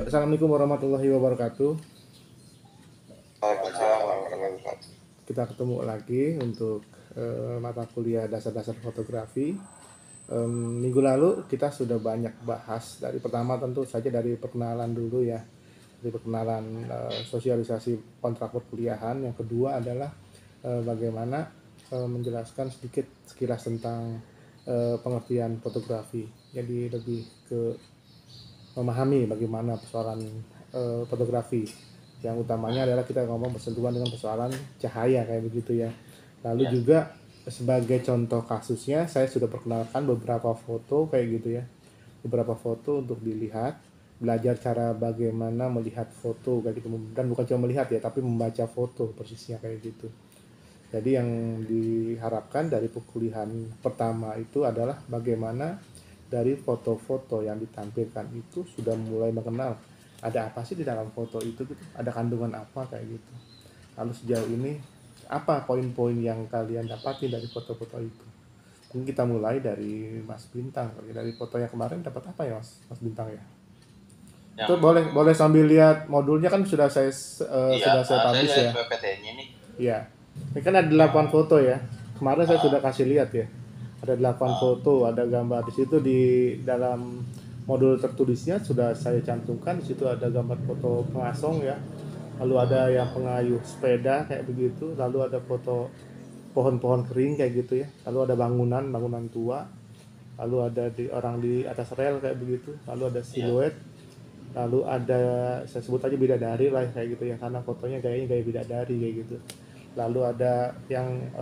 Assalamualaikum warahmatullahi wabarakatuh. Waalaikumsalam warahmatullahi wabarakatuh. Kita ketemu lagi untuk mata kuliah dasar-dasar fotografi. Minggu lalu kita sudah banyak bahas. Dari pertama tentu saja dari perkenalan dulu ya, dari perkenalan sosialisasi kontrak perkuliahan. Yang kedua adalah bagaimana menjelaskan sedikit sekilas tentang pengertian fotografi. Jadi lebih ke memahami bagaimana persoalan fotografi. Yang utamanya adalah kita ngomong bersentuhan dengan persoalan cahaya kayak begitu ya. Lalu Ya, juga sebagai contoh kasusnya saya sudah perkenalkan beberapa foto kayak gitu ya. Beberapa foto untuk dilihat, belajar cara bagaimana melihat foto kayak gitu, dan bukan cuma melihat ya, tapi membaca foto persisnya kayak gitu. Jadi yang diharapkan dari perkuliahan pertama itu adalah bagaimana dari foto-foto yang ditampilkan itu sudah mulai mengenal ada apa sih di dalam foto itu gitu, ada kandungan apa kayak gitu. Lalu sejauh ini apa poin-poin yang kalian dapati dari foto-foto itu? Mungkin kita mulai dari Mas Bintang. Dari foto yang kemarin dapat apa ya Mas Bintang ya? Itu yang boleh boleh sambil lihat modulnya kan iya, sudah saya saya publish lihat ya. PPT-nya nih. Iya. Ini kan ada 8 foto ya. Kemarin saya sudah Ah, kasih lihat ya. Ada 8 ah, foto, ada gambar di situ di dalam modul tertulisnya sudah saya cantumkan. Di situ ada gambar foto pengasong ya. Lalu ada yang pengayuh sepeda kayak begitu, lalu ada foto pohon-pohon kering kayak gitu ya. Lalu ada bangunan tua, lalu ada orang di atas rel kayak begitu, lalu ada iya, siluet, lalu ada saya sebut aja bidadari lah kayak gitu ya karena fotonya gayanya gaya bidadari kayak gitu. Lalu ada yang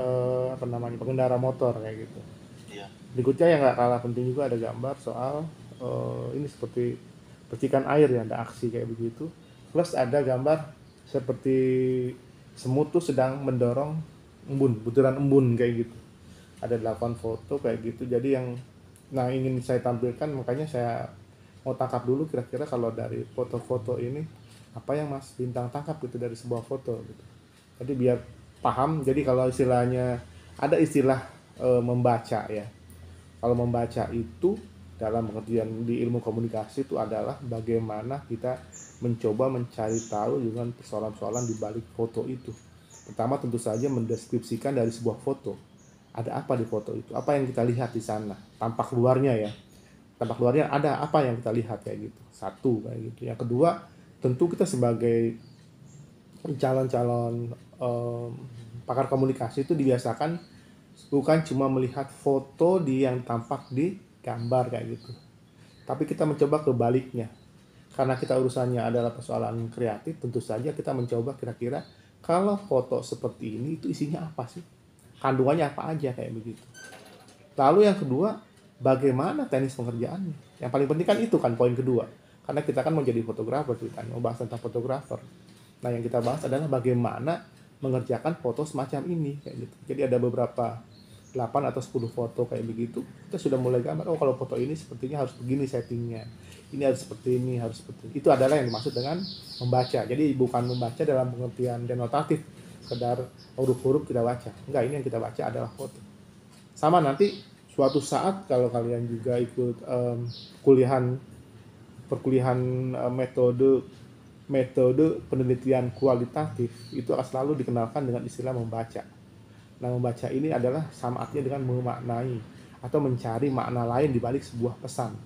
apa namanya pengendara motor kayak gitu. iya, Berikutnya yang nggak kalah penting juga ada gambar soal ini seperti percikan air ya, ada aksi kayak begitu. Plus ada gambar seperti semut tuh sedang mendorong butiran embun kayak gitu. Ada 8 foto kayak gitu. Jadi yang ingin saya tampilkan, makanya saya mau tangkap dulu kira-kira kalau dari foto-foto ini apa yang Mas Bintang tangkap gitu dari sebuah foto gitu. Jadi biar paham. Jadi kalau istilahnya ada istilah membaca ya. Kalau membaca itu dalam pengertian di ilmu komunikasi itu adalah bagaimana kita mencoba mencari tahu dengan persoalan-persoalan di balik foto itu. Pertama tentu saja mendeskripsikan dari sebuah foto. Ada apa di foto itu? Apa yang kita lihat di sana? Tampak luarnya ya. Tampak luarnya ada apa yang kita lihat kayak gitu. Satu kayak gitu. Yang kedua, tentu kita sebagai calon-calon pakar komunikasi itu dibiasakan bukan cuma melihat foto yang tampak di gambar kayak gitu, tapi kita mencoba kebaliknya. Karena kita urusannya adalah persoalan kreatif, tentu saja kita mencoba kira-kira kalau foto seperti ini itu isinya apa sih, kandungannya apa aja kayak begitu. Lalu yang kedua, bagaimana teknis pengerjaannya. Yang paling penting kan itu kan poin kedua, karena kita kan mau jadi fotografer, kita mau bahas tentang fotografer. Nah yang kita bahas adalah bagaimana mengerjakan foto semacam ini kayak gitu. Jadi ada beberapa 8 atau 10 foto kayak begitu, kita sudah mulai gambar, oh kalau foto ini sepertinya harus begini settingnya, ini harus seperti ini, harus seperti ini. Itu adalah yang dimaksud dengan membaca. Jadi bukan membaca dalam pengertian denotatif, sekedar huruf-huruf kita baca. Enggak, ini yang kita baca adalah foto. Sama nanti suatu saat kalau kalian juga ikut kuliahan perkuliahan metode metode penelitian kualitatif, itu akan selalu dikenalkan dengan istilah membaca. Nah, membaca ini adalah sama artinya dengan memaknai atau mencari makna lain di balik sebuah pesan.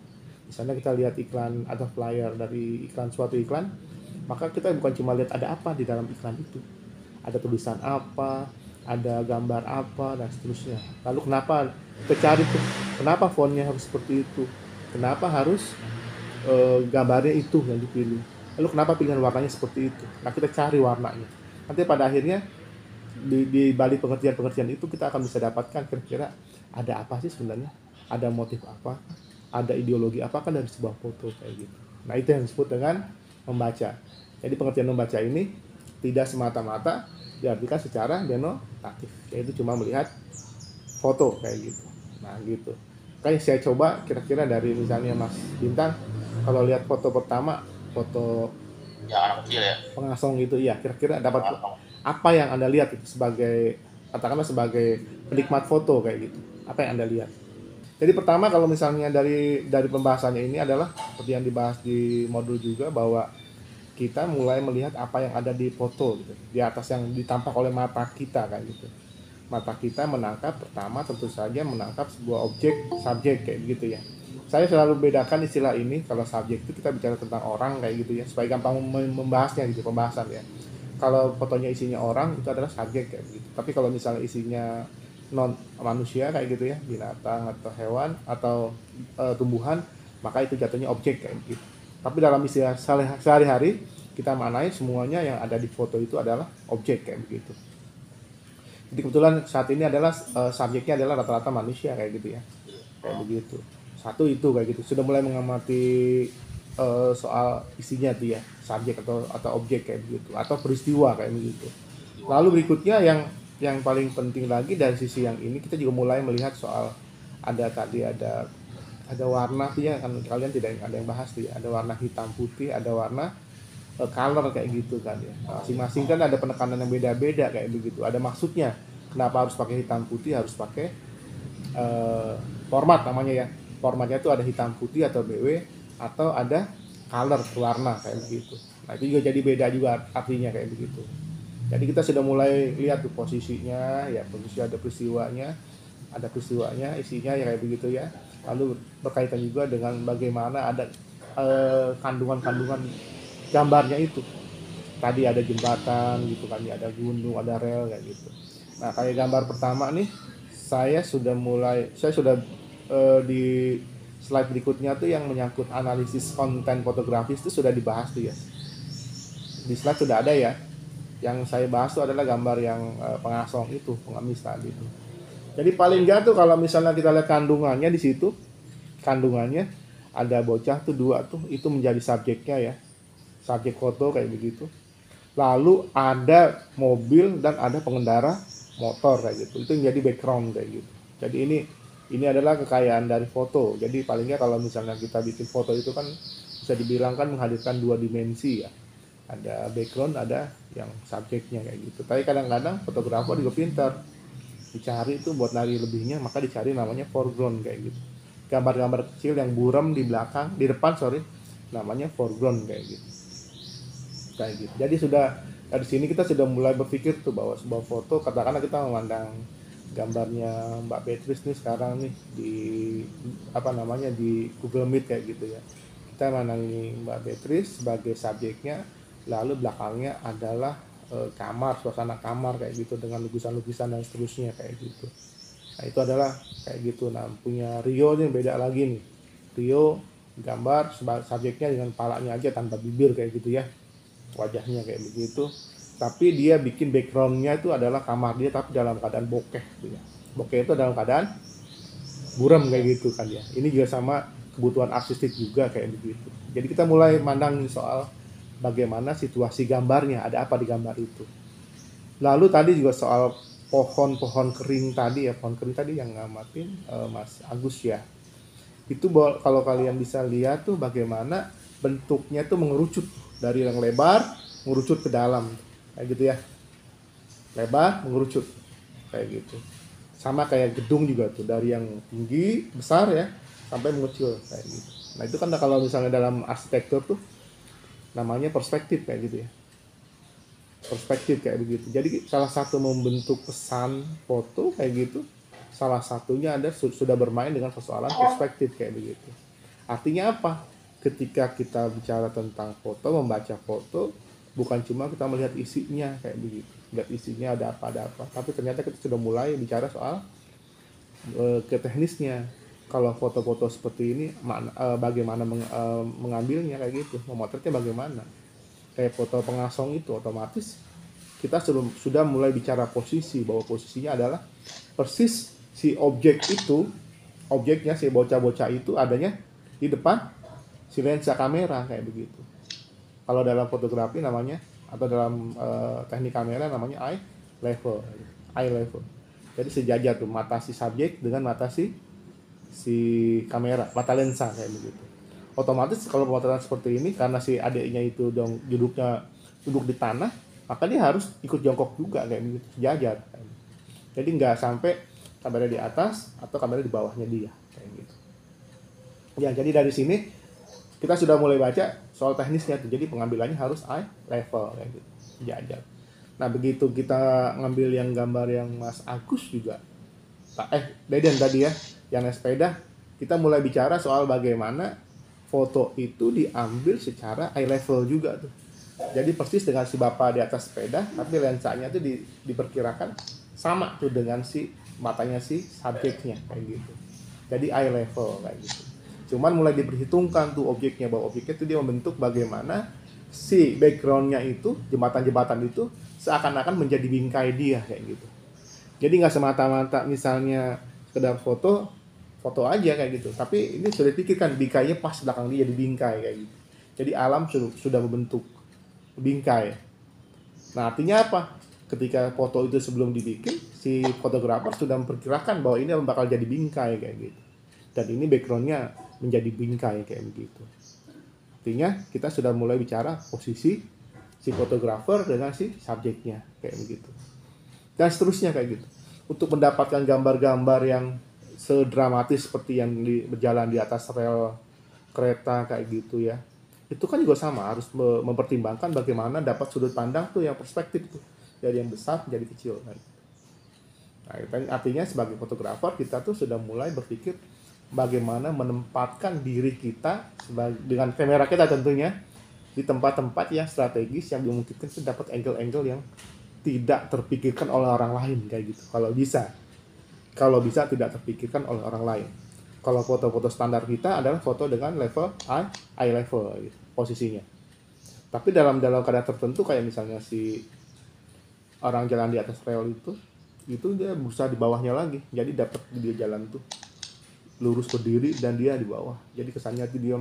Misalnya kita lihat iklan atau flyer dari suatu iklan, maka kita bukan cuma lihat ada apa di dalam iklan itu. Ada tulisan apa, ada gambar apa, dan seterusnya. Lalu kenapa kita cari tuh, kenapa fontnya harus seperti itu? Kenapa harus gambarnya itu yang dipilih? Lalu kenapa pilihan warnanya seperti itu? Nah, kita cari warnanya. Nanti pada akhirnya di balik pengertian-pengertian itu kita akan bisa dapatkan kira-kira ada apa sih sebenarnya, ada motif apa, ada ideologi apa kan dari sebuah foto kayak gitu. Nah itu yang disebut dengan membaca. Jadi pengertian membaca ini tidak semata-mata diartikan secara denotatif, yaitu cuma melihat foto kayak gitu. Nah gitu. Kayak saya coba kira-kira dari misalnya Mas Bintang, kalau lihat foto pertama, foto yang anak kecil ya. pengasong gitu ya, kira-kira dapat Langsung. apa yang Anda lihat itu sebagai, katakanlah sebagai penikmat foto kayak gitu, apa yang Anda lihat? Jadi pertama kalau misalnya dari pembahasannya ini adalah seperti yang dibahas di modul juga, bahwa kita mulai melihat apa yang ada di foto gitu, di atas yang ditampak oleh mata kita kayak gitu. Mata kita menangkap, pertama tentu saja menangkap sebuah objek, subjek kayak gitu ya. Saya selalu bedakan istilah ini, kalau subjek itu kita bicara tentang orang kayak gitu ya, supaya gampang membahasnya gitu, pembahasan ya. Kalau fotonya isinya orang, itu adalah subjek kayak gitu. Tapi kalau misalnya isinya non manusia kayak gitu ya, binatang atau hewan atau tumbuhan, maka itu jatuhnya objek kayak gitu. Tapi dalam istilah sehari-hari kita maknai semuanya yang ada di foto itu adalah objek kayak begitu. Jadi kebetulan saat ini adalah subjeknya adalah rata-rata manusia kayak gitu ya, kayak begitu. Satu itu kayak gitu, sudah mulai mengamati soal isinya tuh ya, subjek atau objek kayak begitu, atau peristiwa kayak begitu. Lalu berikutnya yang paling penting lagi dari sisi yang ini, kita juga mulai melihat soal ada warna tuh ya, kan kalian tidak ada yang bahas tuh ya, ada warna hitam putih, ada warna color kayak gitu kan ya. Masing-masing kan ada penekanan yang beda-beda kayak begitu. Ada maksudnya. Kenapa harus pakai hitam putih, harus pakai format namanya ya. Formatnya itu ada hitam putih atau BW, atau ada color warna kayak begitu. Nah itu juga jadi beda juga artinya kayak begitu. Jadi kita sudah mulai lihat tuh posisinya ya, posisi ada peristiwanya, isinya ya kayak begitu ya. Lalu berkaitan juga dengan bagaimana ada kandungan-kandungan gambarnya itu. Tadi ada jembatan gitu kan ya, ada gunung, ada rel kayak gitu. Nah kayak gambar pertama nih, saya sudah di slide berikutnya tuh yang menyangkut analisis konten fotografis itu sudah dibahas tuh ya. Di slide sudah ada ya. Yang saya bahas itu adalah gambar yang pengasong itu, pengemis tadi itu. Jadi paling enggak tuh kalau misalnya kita lihat kandungannya di situ, kandungannya ada bocah tuh dua tuh, itu menjadi subjeknya ya, subjek foto kayak begitu. Lalu ada mobil dan ada pengendara motor kayak gitu, itu menjadi background kayak gitu. Jadi ini adalah kekayaan dari foto. Jadi paling enggak kalau misalnya kita bikin foto itu kan bisa dibilang kan menghadirkan dua dimensi ya. Ada background, ada yang subjeknya kayak gitu. Tapi kadang-kadang fotografer juga pintar, dicari itu buat nari lebihnya, maka dicari namanya foreground kayak gitu. Gambar-gambar kecil yang buram di belakang, di depan namanya foreground kayak gitu. Kayak gitu. Jadi dari sini kita sudah mulai berpikir tuh bahwa sebuah foto, katakanlah kita memandang gambarnya Mbak Beatrice nih sekarang nih di Google Meet kayak gitu ya. Kita memandangi Mbak Beatrice sebagai subjeknya, lalu belakangnya adalah kamar, suasana kamar kayak gitu dengan lukisan-lukisan dan seterusnya kayak gitu. Nah itu adalah kayak gitu. Nah punya Rio nih beda lagi nih. Rio gambar subjeknya dengan palanya aja tanpa bibir kayak gitu ya, wajahnya kayak begitu. Tapi dia bikin backgroundnya itu adalah kamar dia tapi dalam keadaan bokeh gitu ya. Bokeh itu dalam keadaan buram kayak gitu kan ya. Ini juga sama kebutuhan artistik juga kayak begitu. Jadi kita mulai mandang soal bagaimana situasi gambarnya, ada apa di gambar itu. Lalu tadi juga soal pohon kering tadi ya, pohon kering tadi yang ngamatin Mas Agus ya. Itu kalau kalian bisa lihat tuh bagaimana bentuknya tuh mengerucut dari yang lebar mengerucut ke dalam kayak gitu ya. Lebar mengerucut kayak gitu. Sama kayak gedung juga tuh, dari yang tinggi besar ya sampai mengecil kayak gitu. Nah itu kan kalau misalnya dalam arsitektur tuh namanya perspektif kayak gitu ya, perspektif kayak begitu. Jadi salah satu membentuk pesan foto kayak gitu, salah satunya ada sudah bermain dengan persoalan perspektif kayak begitu. Artinya apa? Ketika kita bicara tentang foto, membaca foto, bukan cuma kita melihat isinya kayak begitu, lihat isinya ada apa, tapi ternyata kita sudah mulai bicara soal ke teknisnya. Kalau foto-foto seperti ini bagaimana mengambilnya kayak gitu, memotretnya bagaimana. Kayak foto pengasong itu otomatis kita sudah mulai bicara posisi, bahwa posisinya adalah persis si objeknya si bocah-bocah itu adanya di depan si lensa kamera kayak begitu. Kalau dalam fotografi namanya, atau dalam teknik kamera namanya eye level. Jadi sejajar tuh mata si subjek dengan mata si kamera, mata lensa kayak begitu. Otomatis kalau pemotretan seperti ini, karena si adiknya itu duduk di tanah, maka dia harus ikut jongkok juga kayak begitu, sejajar. Jadi nggak sampai kamera di atas atau kamera di bawahnya dia kayak Ya, jadi dari sini kita sudah mulai baca soal teknisnya tuh. Jadi pengambilannya harus eye level kayak gitu. Sejajar. Nah, begitu kita ngambil yang gambar yang Mas Agus juga. Deden tadi ya, yang naik sepeda, kita mulai bicara soal bagaimana foto itu diambil secara eye level juga tuh. Jadi persis dengan si bapak di atas sepeda, tapi lensanya tuh diperkirakan sama tuh dengan si matanya si subjeknya kayak gitu. Jadi eye level kayak gitu. Cuman mulai diperhitungkan tuh objeknya, bahwa objeknya itu dia membentuk bagaimana si backgroundnya itu, jembatan-jembatan itu seakan-akan menjadi bingkai dia kayak gitu. Jadi nggak semata-mata misalnya sekedar foto aja kayak gitu. Tapi ini sudah dipikirkan bingkainya pas belakang dia jadi bingkai kayak gitu. Jadi alam sudah membentuk bingkai. Nah, artinya apa? Ketika foto itu sebelum dibikin, si fotografer sudah memperkirakan bahwa ini bakal jadi bingkai kayak gitu. Dan ini backgroundnya menjadi bingkai kayak begitu. Artinya kita sudah mulai bicara posisi si fotografer dengan si subjeknya kayak begitu. Dan seterusnya kayak gitu. Untuk mendapatkan gambar-gambar yang sedramatis seperti yang berjalan di atas rel kereta kayak gitu ya, itu kan juga sama, harus mempertimbangkan bagaimana dapat sudut pandang tuh yang perspektif tuh, dari yang besar menjadi kecil kan. Nah, artinya sebagai fotografer kita tuh sudah mulai berpikir bagaimana menempatkan diri kita dengan kamera kita tentunya di tempat-tempat yang strategis yang memungkinkan kita dapat angle-angle yang tidak terpikirkan oleh orang lain kayak gitu. Kalau bisa tidak terpikirkan oleh orang lain. Kalau foto-foto standar kita adalah foto dengan level eye level gitu, posisinya. Tapi dalam keadaan tertentu kayak misalnya si orang jalan di atas rel itu dia berusaha di bawahnya lagi. Jadi dapat dia jalan tuh lurus berdiri dan dia di bawah. Jadi kesannya itu dia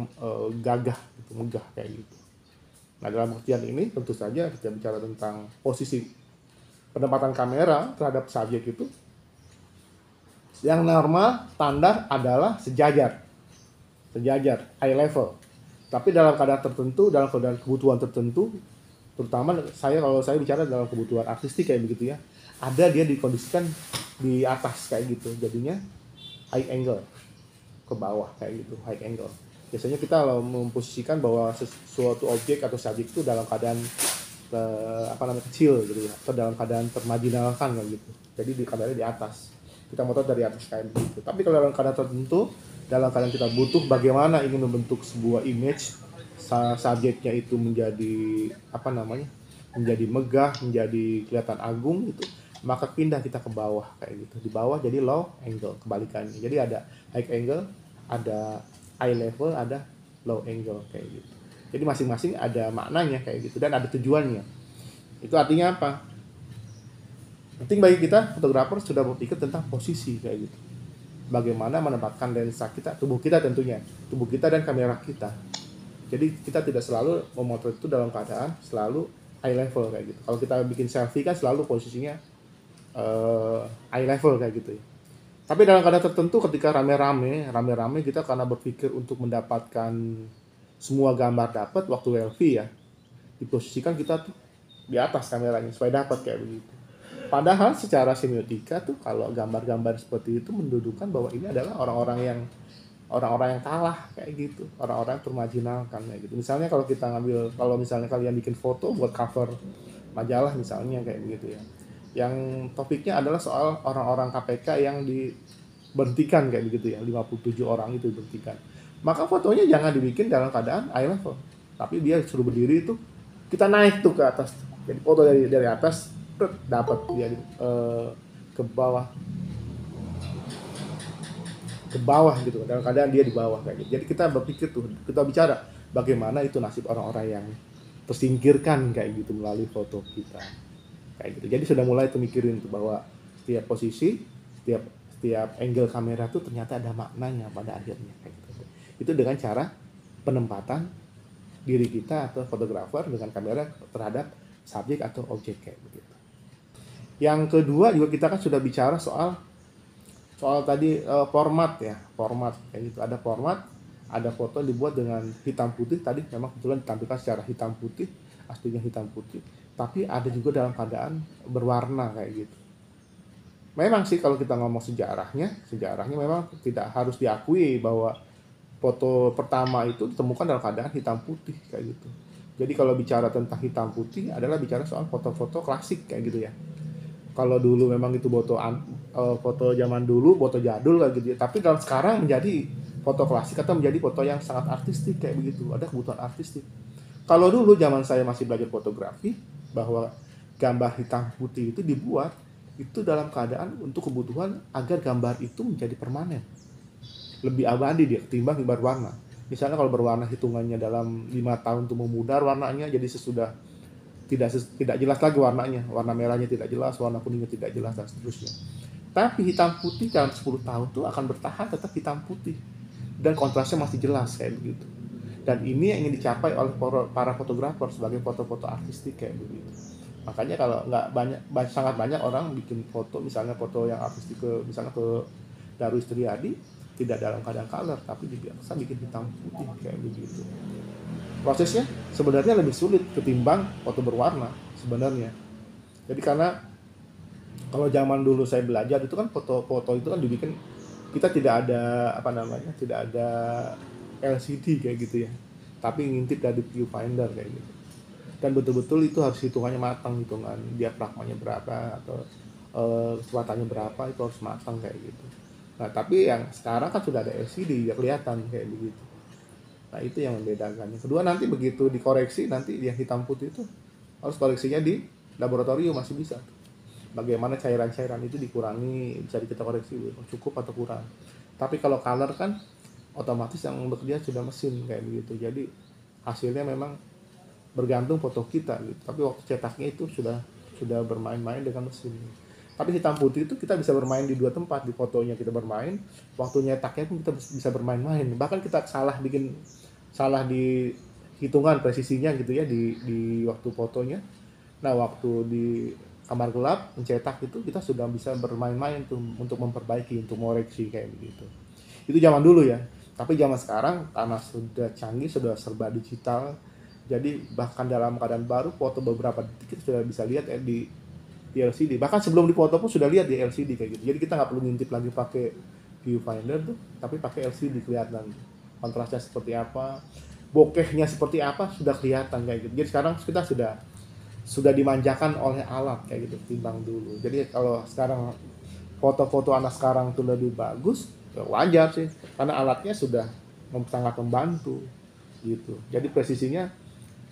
gagah gitu, megah kayak gitu. Nah, dalam artian ini tentu saja kita bicara tentang posisi penempatan kamera terhadap subjek itu, yang normal standar adalah sejajar eye level. Tapi dalam keadaan tertentu, dalam keadaan kebutuhan tertentu, terutama kalau saya bicara dalam kebutuhan artistik kayak begitu ya, ada dia dikondisikan di atas kayak gitu, jadinya high angle ke bawah kayak gitu, high angle. Biasanya kita kalau memposisikan bahwa sesuatu objek atau subjek itu dalam keadaan kecil gitu ya, atau dalam keadaan termarginalkan kayak gitu. Jadi di keadaannya di atas. Kita mau tahu dari atas kayak begitu. Tapi kalau dalam keadaan tertentu, dalam keadaan kita butuh bagaimana ingin membentuk sebuah image, subjeknya itu menjadi menjadi megah, menjadi kelihatan agung gitu, maka pindah kita ke bawah kayak gitu. Di bawah jadi low angle, kebalikannya. Jadi ada high angle, ada eye level, ada low angle kayak gitu. Jadi masing-masing ada maknanya kayak gitu dan ada tujuannya. Itu artinya apa? Penting bagi kita fotografer sudah berpikir tentang posisi kayak gitu. Bagaimana menempatkan lensa kita, tubuh kita tentunya, tubuh kita dan kamera kita. Jadi kita tidak selalu memotret itu dalam keadaan selalu eye level kayak gitu. Kalau kita bikin selfie kan selalu posisinya eye level kayak gitu ya. Tapi dalam keadaan tertentu ketika rame-rame kita karena berpikir untuk mendapatkan semua gambar dapat waktu selfie ya, diposisikan kita tuh di atas kameranya supaya dapat kayak begitu. Padahal secara semiotika tuh kalau gambar-gambar seperti itu mendudukan bahwa ini adalah orang-orang yang kalah kayak gitu, orang-orang yang termarginalkan kayak gitu. Misalnya kalau misalnya kalian bikin foto buat cover majalah misalnya kayak begitu ya, yang topiknya adalah soal orang-orang KPK yang diberhentikan kayak begitu ya, 57 orang itu diberhentikan. Maka fotonya jangan dibikin dalam keadaan eye level, tapi dia suruh berdiri itu, kita naik tuh ke atas. Jadi foto dari atas dapat dia ke bawah gitu, dalam keadaan dia di bawah kayak gitu. Jadi kita berpikir tuh, kita bicara bagaimana itu nasib orang-orang yang tersingkirkan kayak gitu melalui foto kita kayak gitu. Jadi sudah mulai tuh mikirin tuh bahwa setiap posisi, setiap angle kamera tuh ternyata ada maknanya pada akhirnya kayak gitu. Itu dengan cara penempatan diri kita atau fotografer dengan kamera terhadap subjek atau objek kayak begitu. Yang kedua juga kita kan sudah bicara soal tadi format kayak gitu. Ada format, ada foto dibuat dengan hitam putih, tadi memang kebetulan ditampilkan secara hitam putih, aslinya hitam putih, tapi ada juga dalam keadaan berwarna kayak gitu. Memang sih kalau kita ngomong sejarahnya memang tidak harus diakui bahwa foto pertama itu ditemukan dalam keadaan hitam putih kayak gitu. Jadi kalau bicara tentang hitam putih adalah bicara soal foto-foto klasik kayak gitu ya. Kalau dulu memang itu foto zaman dulu, foto jadul kayak gitu ya. Tapi kalau sekarang menjadi foto klasik atau menjadi foto yang sangat artistik kayak begitu. Ada kebutuhan artistik. Kalau dulu zaman saya masih belajar fotografi, bahwa gambar hitam putih itu dibuat itu dalam keadaan untuk kebutuhan agar gambar itu menjadi permanen, lebih abadi dia ketimbang gambar warna. Misalnya kalau berwarna hitungannya dalam 5 tahun itu memudar warnanya, jadi sesudah tidak jelas lagi warnanya, warna merahnya tidak jelas, warna kuningnya tidak jelas dan seterusnya. Tapi hitam putih dalam 10 tahun itu akan bertahan tetap hitam putih dan kontrasnya masih jelas kayak begitu. Dan ini yang ingin dicapai oleh para fotografer sebagai foto-foto artistik kayak begitu. Makanya kalau nggak sangat banyak orang bikin foto, misalnya foto yang artistik misalnya ke Darwis Triadi, tidak dalam keadaan color tapi biasa bikin hitam putih kayak begitu. Prosesnya sebenarnya lebih sulit ketimbang foto berwarna sebenarnya. Jadi karena kalau zaman dulu saya belajar itu kan foto-foto itu kan dibikin, kita tidak ada tidak ada LCD kayak gitu ya, tapi ngintip dari viewfinder kayak gitu. Dan betul-betul itu harus hitungannya matang, hitungan diafragmanya berapa atau kecepatannya berapa itu harus matang kayak gitu. Nah tapi yang sekarang kan sudah ada LCD ya kelihatan kayak begitu. Nah itu yang membedakannya. Kedua nanti begitu dikoreksi, nanti yang hitam putih itu harus koreksinya di laboratorium masih bisa. Bagaimana cairan-cairan itu dikurangi, bisa kita koreksi cukup atau kurang. Tapi kalau color kan otomatis yang bekerja sudah mesin kayak begitu. Jadi hasilnya memang bergantung foto kita gitu. Tapi waktu cetaknya itu sudah bermain-main dengan mesin. Tapi hitam putih itu kita bisa bermain di dua tempat, di fotonya kita bermain, waktu nyetaknya pun kita bisa bermain-main. Bahkan kita salah di hitungan presisinya gitu ya di waktu fotonya. Nah, waktu di kamar gelap mencetak itu kita sudah bisa bermain-main tuh untuk memperbaiki, untuk mengoreksi kayak begitu. Itu zaman dulu ya. Tapi zaman sekarang karena sudah canggih, sudah serba digital, jadi bahkan dalam keadaan baru foto beberapa detik kita sudah bisa lihat di LCD. Bahkan sebelum dipoto pun sudah lihat di LCD kayak gitu. Jadi kita nggak perlu ngintip lagi pakai viewfinder tuh, tapi pakai LCD kelihatan kontrasnya seperti apa, bokehnya seperti apa sudah kelihatan kayak gitu. Jadi sekarang kita sudah dimanjakan oleh alat kayak gitu timbang dulu. Jadi kalau sekarang foto-foto anak sekarang tuh lebih bagus, ya wajar sih karena alatnya sudah sangat membantu gitu. Jadi presisinya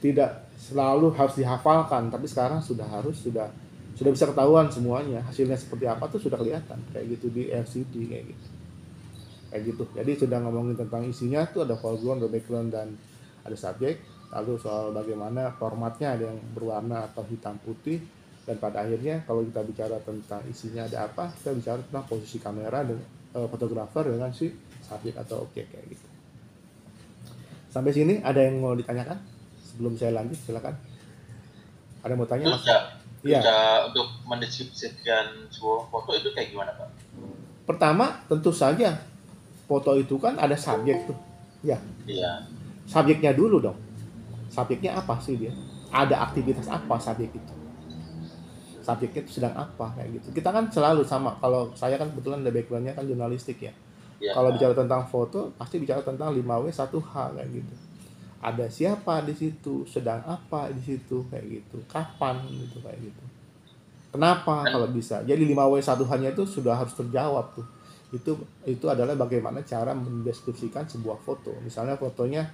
tidak selalu harus dihafalkan, tapi sekarang sudah bisa ketahuan semuanya, hasilnya seperti apa tuh sudah kelihatan kayak gitu di LCD kayak gitu. Jadi sudah ngomongin tentang isinya tuh ada foreground, ada background dan ada subjek. Lalu soal bagaimana formatnya, ada yang berwarna atau hitam putih, dan pada akhirnya kalau kita bicara tentang isinya ada apa, kita bicara tentang posisi kamera dan fotografer dengan si subjek atau objek kayak gitu. Sampai sini ada yang mau ditanyakan? Sebelum saya lanjut silakan. Ada yang mau tanya Mas? Iya. Untuk mendeskripsikan sebuah foto itu kayak gimana Pak? Pertama tentu saja foto itu kan ada subjek tuh. Ya. Iya. Subjeknya dulu dong. Subjeknya apa sih dia? Ada aktivitas apa subjek itu? Subjeknya itu sedang apa kayak gitu. Kita kan selalu sama. Kalau saya kan kebetulan ada backgroundnya kan jurnalistik ya. Kalau bicara tentang foto pasti bicara tentang 5W1H kayak gitu. Ada siapa di situ, sedang apa di situ kayak gitu, kapan gitu kayak gitu. Kenapa kalau bisa? Jadi 5W1H-nya itu sudah harus terjawab tuh. Itu adalah bagaimana cara mendeskripsikan sebuah foto. Misalnya fotonya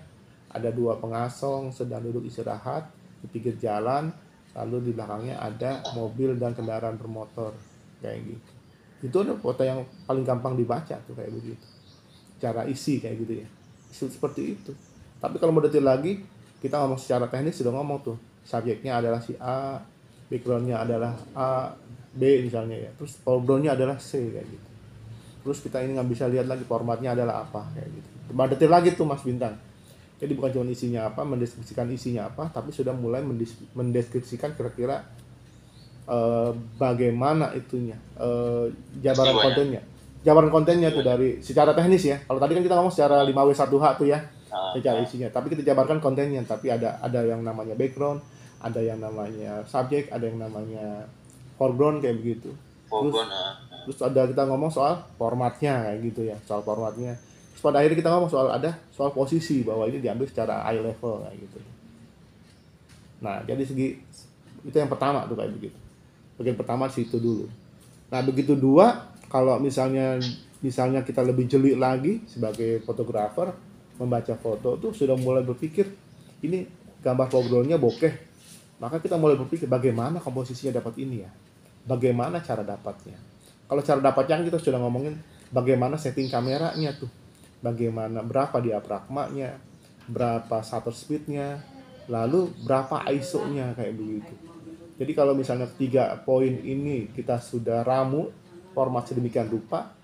ada dua pengasong sedang duduk istirahat di pinggir jalan, lalu di belakangnya ada mobil dan kendaraan bermotor kayak gitu. Itu ada foto yang paling gampang dibaca tuh kayak begitu. Cara isi kayak gitu ya. Seperti itu. Tapi kalau mau detail lagi, kita ngomong secara teknis sudah ngomong tuh. Subjeknya adalah si A, backgroundnya adalah A, B misalnya ya. Terus foregroundnya adalah C kayak gitu. Terus kita ini nggak bisa lihat lagi formatnya adalah apa kayak gitu. Tambah detail lagi tuh Mas Bintang. Jadi bukan cuma isinya apa, mendeskripsikan isinya apa, tapi sudah mulai mendeskripsikan kira-kira bagaimana itunya, jabaran kontennya. Jabaran kontennya tuh dari secara teknis ya. Kalau tadi kan kita ngomong secara 5W1H tuh ya. Secara isinya, tapi kita jabarkan kontennya. Tapi ada yang namanya background, ada yang namanya subjek, ada yang namanya foreground kayak begitu. Terus ada kita ngomong soal formatnya kayak gitu ya, soal formatnya. Terus pada akhirnya kita ngomong soal posisi, bahwa ini diambil secara eye level kayak gitu. Nah, jadi itu yang pertama tuh kayak begitu. Bagian pertama sih itu dulu. Nah, begitu dua, kalau misalnya kita lebih jeli lagi sebagai fotografer, membaca foto tuh sudah mulai berpikir, ini gambar foregroundnya bokeh, maka kita mulai berpikir bagaimana komposisinya dapat ini ya, bagaimana cara dapatnya. Kalau cara dapatnya kita sudah ngomongin bagaimana setting kameranya tuh, bagaimana berapa diafragmanya, berapa shutter speednya, lalu berapa ISO-nya kayak begitu. Jadi kalau misalnya 3 poin ini kita sudah ramu format sedemikian rupa,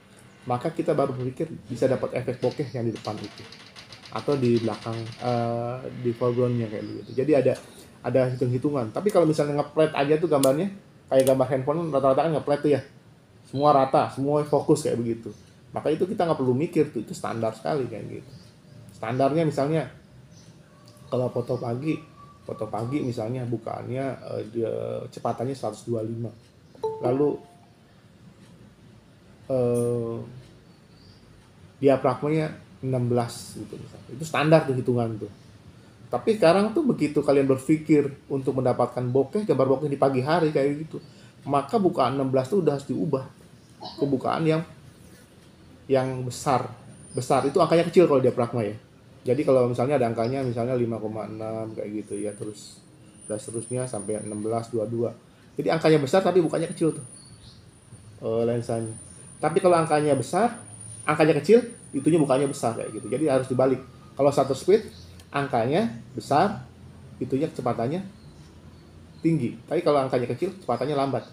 maka kita baru berpikir bisa dapat efek bokeh yang di depan itu atau di belakang, di foregroundnya kayak begitu. Jadi ada hitung-hitungan. Tapi kalau misalnya ngeplet aja tuh gambarnya, kayak gambar handphone rata-rata kan ngeplet tuh ya, semua rata, semua fokus kayak begitu. Maka itu kita nggak perlu mikir tuh, itu standar sekali kayak gitu. Standarnya misalnya kalau foto pagi misalnya bukaannya, kecepatannya 125, lalu diafragmanya 16 gitu misalnya. Itu standar tuh hitungan tuh. Tapi sekarang tuh begitu kalian berpikir untuk mendapatkan gambar bokeh di pagi hari kayak gitu, maka bukaan 16 tuh udah harus diubah ke bukaan yang besar. Besar itu angkanya kecil kalau diafragma ya. Jadi kalau misalnya ada angkanya misalnya 5,6 kayak gitu ya, terus dan seterusnya sampai 16, 22. Jadi angkanya besar tapi bukannya kecil tuh, lensanya. Tapi kalau angkanya besar, angkanya kecil, itunya bukannya besar kayak gitu. Jadi harus dibalik. Kalau shutter speed, angkanya besar, itunya kecepatannya tinggi. Tapi kalau angkanya kecil, kecepatannya lambat.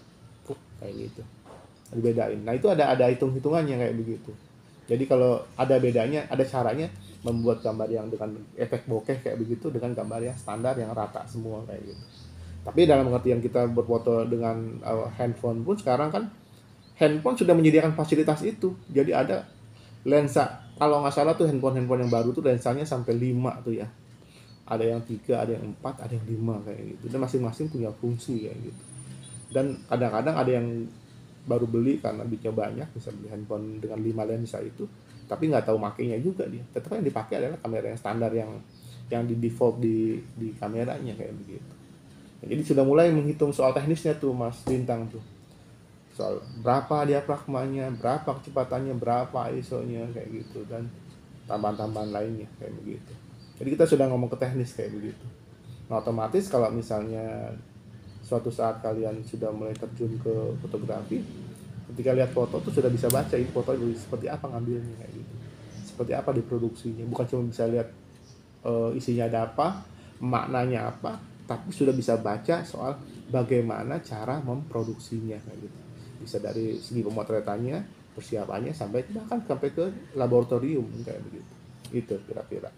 Kayak gitu. Dibedain. Nah, itu ada hitung-hitungannya kayak begitu. Jadi kalau ada bedanya, ada caranya membuat gambar yang dengan efek bokeh kayak begitu dengan gambar yang standar yang rata semua kayak gitu. Tapi dalam pengertian kita berfoto dengan handphone pun sekarang kan handphone sudah menyediakan fasilitas itu. Jadi ada lensa, kalau nggak salah tuh handphone yang baru tuh lensanya sampai 5 tuh ya. Ada yang 3, ada yang 4, ada yang 5 kayak gitu. Dan masing-masing punya fungsi kayak gitu. Dan kadang-kadang ada yang baru beli karena duitnya banyak, bisa beli handphone dengan 5 lensa itu, tapi nggak tahu makainya juga dia. Tetap yang dipakai adalah kamera yang standar yang di default di kameranya kayak begitu. Nah, jadi sudah mulai menghitung soal teknisnya tuh Mas Bintang tuh. Soal berapa diafragmanya, berapa kecepatannya, berapa ISO-nya kayak gitu, dan tambahan-tambahan lainnya kayak begitu. Jadi kita sudah ngomong ke teknis kayak begitu. Nah, otomatis kalau misalnya suatu saat kalian sudah mulai terjun ke fotografi, ketika lihat foto tuh sudah bisa baca ini foto seperti apa ngambilnya kayak gitu, seperti apa diproduksinya, bukan cuma bisa lihat isinya ada apa, maknanya apa, tapi sudah bisa baca soal bagaimana cara memproduksinya kayak gitu. Bisa dari segi pemotretannya, persiapannya, sampai bahkan sampai ke laboratorium kayak begitu. Itu kira-kira.